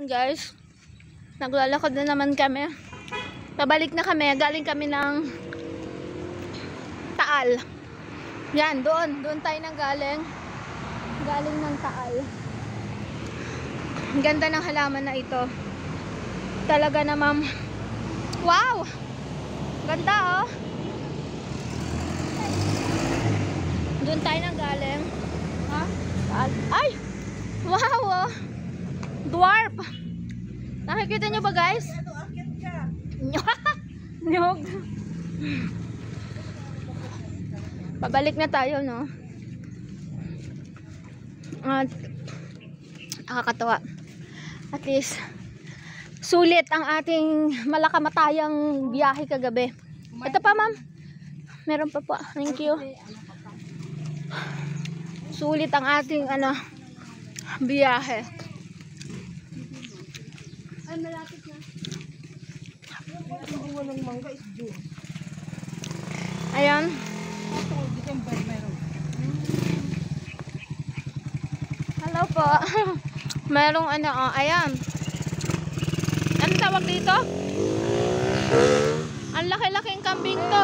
Guys, naglalakad na naman kami. Pabalik na kami. Galing kami ng Taal. Yan, doon tayo nang galing. Galing ng Taal. Ang ganda ng halaman na ito. Talaga namang wow! Ganda oh. Doon tayo nang galing. Ha? Taal. Ay! Wow oh! Dwarf! Nakikita nyo ba guys? Nyog. Pabalik na tayo, no? At nakakatawa. At least sulit ang ating malakamatayang biyahe kagabi. Ito pa, ma'am. Meron pa po. Thank you. Sulit ang ating biyahe. Ay, malapit na. Ang bunga ng mangga is June. Ayan. December meron. Hello po. Merong ayan. Ano tawag dito? Ang laki-laking kambing to.